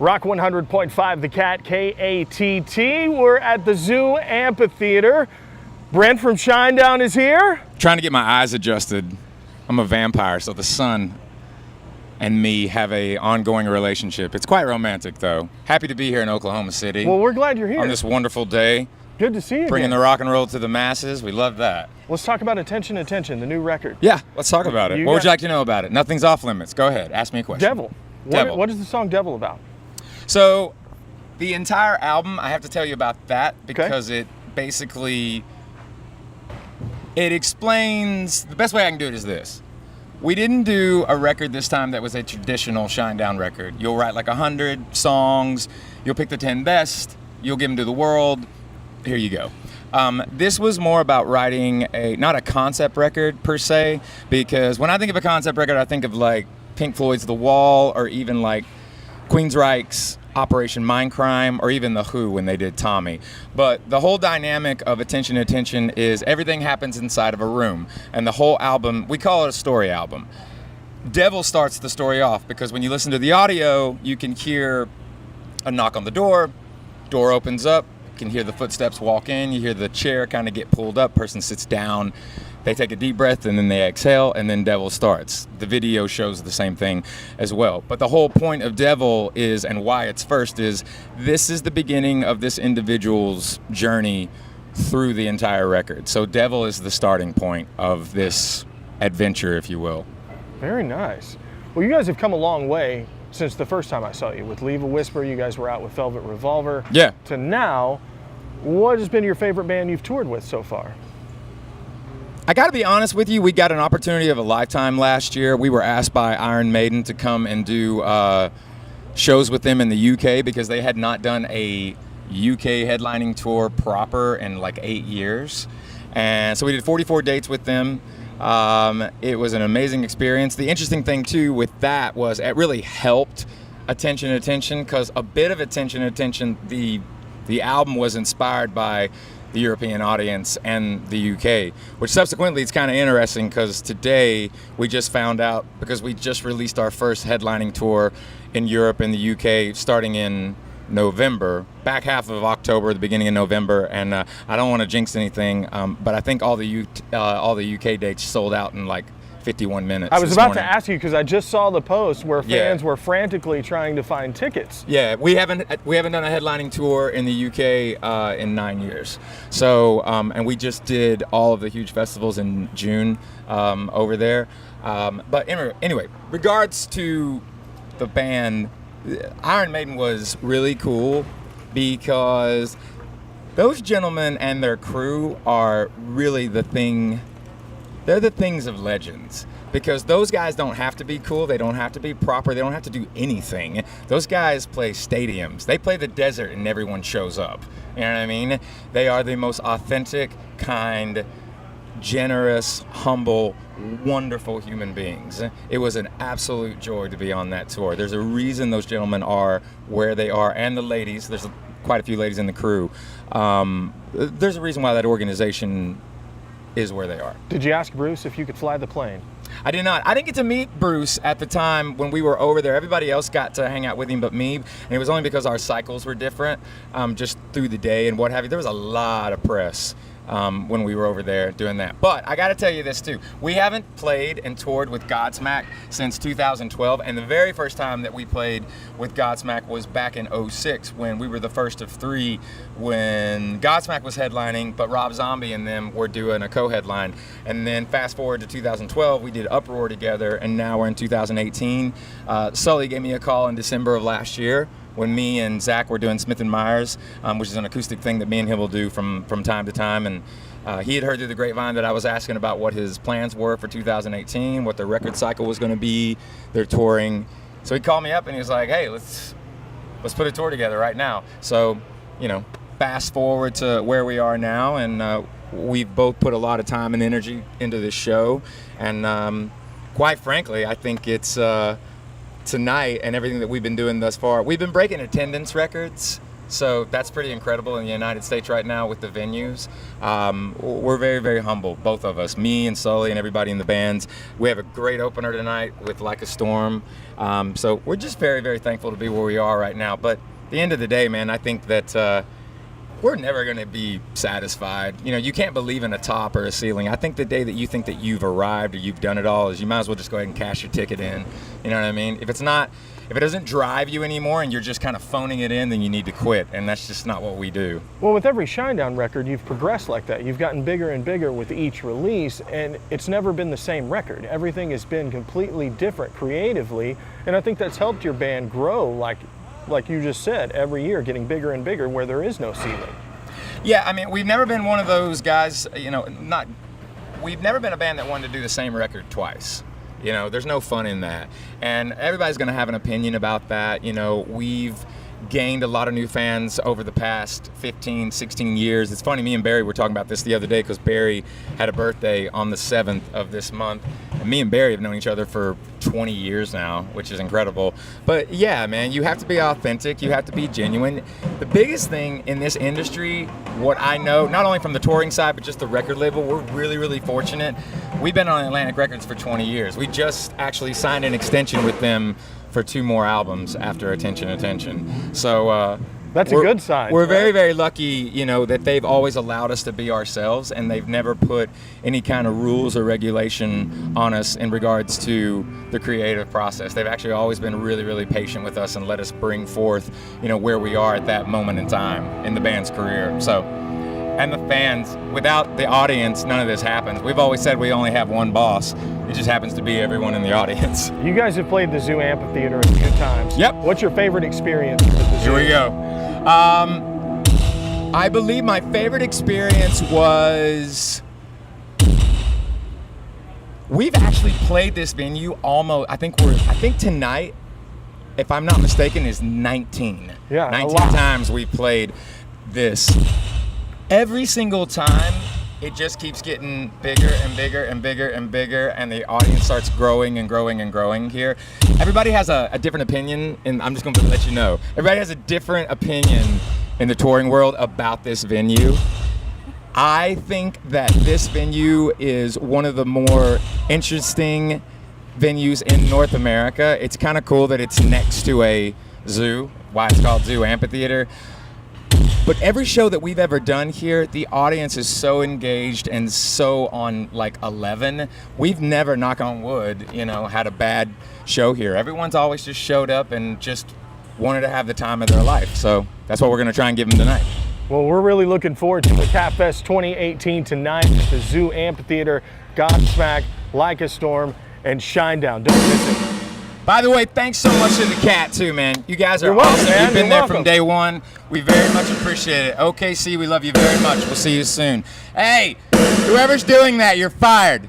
Rock 100.5, the KATT, KATT. We're at the Zoo Amphitheatre. Brent from Shinedown is here. Trying to get my eyes adjusted. I'm a vampire, so the sun and me have a ongoing relationship. It's quite romantic, though. Happy to be here in Oklahoma City. Well, we're glad you're here. On this wonderful day. Good to see you Bringing again. the rock and roll to the masses. We love that. Let's talk about Attention, Attention, the new record. Yeah, let's talk about it. What would you like to know about it? Nothing's off limits. Go ahead. Ask me a question. Devil. Devil. What is the song Devil about? So, the entire album, I have to tell you about that because it basically, it explains, the best way I can do it is this. We didn't do a record this time that was a traditional Shinedown record. You'll write like 100 songs, you'll pick the 10 best, you'll give them to the world, here you go. This was more about writing not a concept record per se, because when I think of a concept record, I think of like Pink Floyd's The Wall, or even like Queensryche's Operation Mindcrime, or even The Who when they did Tommy. But the whole dynamic of Attention, Attention is everything happens inside of a room. And the whole album, we call it a story album. Devil starts the story off because when you listen to the audio, you can hear a knock on the door opens up, you can hear the footsteps walk in, you hear the chair kind of get pulled up, person sits down, they take a deep breath and then they exhale, and then Devil starts. The video shows the same thing as well. But the whole point of Devil is, and why it's first, is this is the beginning of this individual's journey through the entire record. So Devil is the starting point of this adventure, if you will. Very nice. Well, you guys have come a long way since the first time I saw you. With Leave a Whisper, you guys were out with Velvet Revolver. Yeah. To now, what has been your favorite band you've toured with so far? I got to be honest with you, we got an opportunity of a lifetime last year. We were asked by Iron Maiden to come and do shows with them in the UK because they had not done a UK headlining tour proper in like 8 years. And so we did 44 dates with them. It was an amazing experience. The interesting thing too with that was it really helped Attention, Attention, because a bit of Attention, Attention, the album was inspired by the European audience and the UK, which subsequently is kind of interesting because today we just found out, because we just released our first headlining tour in Europe and the UK starting in November, back half of October, the beginning of November, and I don't want to jinx anything, but I think all the UK dates sold out in like 51 minutes. I was about to ask you because I just saw the post where fans were frantically trying to find tickets. Yeah, we haven't done a headlining tour in the UK in 9 years. So and we just did all of the huge festivals in June over there. But anyway, regards to the band, Iron Maiden was really cool because those gentlemen and their crew are really the thing. They're the things of legends because those guys don't have to be cool. They don't have to be proper. They don't have to do anything. Those guys play stadiums. They play the desert and everyone shows up. You know what I mean? They are the most authentic, kind, generous, humble, wonderful human beings. It was an absolute joy to be on that tour. There's a reason those gentlemen are where they are, and the ladies. There's quite a few ladies in the crew. There's a reason why that organization is where they are. Did you ask Bruce if you could fly the plane? I did not. I didn't get to meet Bruce at the time when we were over there. Everybody else got to hang out with him but me, and it was only because our cycles were different, just through the day and what have you. There was a lot of press when we were over there doing that. But I got to tell you this too. We haven't played and toured with Godsmack since 2012, and the very first time that we played with Godsmack was back in 2006 when we were the first of three when Godsmack was headlining, but Rob Zombie and them were doing a co-headline. And then fast forward to 2012, we did Uproar together, and now we're in 2018. Sully gave me a call in December of last year when me and Zach were doing Smith & Myers, which is an acoustic thing that me and him will do from time to time. And he had heard through the grapevine that I was asking about what his plans were for 2018, what their record cycle was going to be, their touring. So he called me up and he was like, hey, let's put a tour together right now. So, fast forward to where we are now, and we've both put a lot of time and energy into this show. And quite frankly, I think it's tonight and everything that we've been doing thus far, we've been breaking attendance records So that's pretty incredible in the United States right now with the venues. We're very, very humble, both of us, me and Sully and everybody in the bands. We have a great opener tonight with Like a Storm. So we're just very, very thankful to be where we are right now. But at the end of the day, man, I think that we're never going to be satisfied. You know, you can't believe in a top or a ceiling. I think the day that you think that you've arrived or you've done it all is you might as well just go ahead and cash your ticket in. You know what I mean? If it doesn't drive you anymore and you're just kind of phoning it in, then you need to quit. And that's just not what we do. Well, with every Shinedown record, you've progressed like that. You've gotten bigger and bigger with each release, and it's never been the same record. Everything has been completely different creatively, and I think that's helped your band grow, like you just said, every year getting bigger and bigger where there is no ceiling. Yeah, I mean, we've never been one of those guys, you know, we've never been a band that wanted to do the same record twice. You know, there's no fun in that. And everybody's going to have an opinion about that. You know, we've gained a lot of new fans over the past 15, 16 years. It's funny, me and Barry were talking about this the other day because Barry had a birthday on the 7th of this month. And me and Barry have known each other for 20 years now, which is incredible. But yeah, man, you have to be authentic. You have to be genuine. The biggest thing in this industry, what I know, not only from the touring side, but just the record label, we're really, really fortunate. We've been on Atlantic Records for 20 years. We just actually signed an extension with them for 2 more albums after Attention. So that's a good sign. We're right? very, very lucky, you know, that they've always allowed us to be ourselves, and they've never put any kind of rules or regulation on us in regards to the creative process. They've actually always been really, really patient with us and let us bring forth, you know, where we are at that moment in time in the band's career. So, and the fans, without the audience, none of this happens. We've always said we only have one boss. It just happens to be everyone in the audience. You guys have played the Zoo Amphitheatre a few times. Yep. What's your favorite experience with the Zoo? Here we go. I believe my favorite experience was, we've actually played this venue almost, I think tonight, if I'm not mistaken, is 19. Yeah, 19 times we played this. Every single time, it just keeps getting bigger and bigger and bigger and bigger, and the audience starts growing and growing and growing here. Everybody has a different opinion, and I'm just going to let you know. Everybody has a different opinion in the touring world about this venue. I think that this venue is one of the more interesting venues in North America. It's kind of cool that it's next to a zoo, why it's called Zoo Amphitheatre. But every show that we've ever done here, the audience is so engaged and so on like 11. We've never, knock on wood, you know, had a bad show here. Everyone's always just showed up and just wanted to have the time of their life. So that's what we're going to try and give them tonight. Well, we're really looking forward to the KATTFEST 2018 tonight at the Zoo Amphitheatre, Godsmack, Like a Storm, and Shinedown. Don't miss it. By the way, thanks so much to the KATT too, man. You guys are You're welcome, awesome. man. You've been You're there welcome. from day one. We very much appreciate it. OKC, we love you very much. We'll see you soon. Hey, whoever's doing that, you're fired.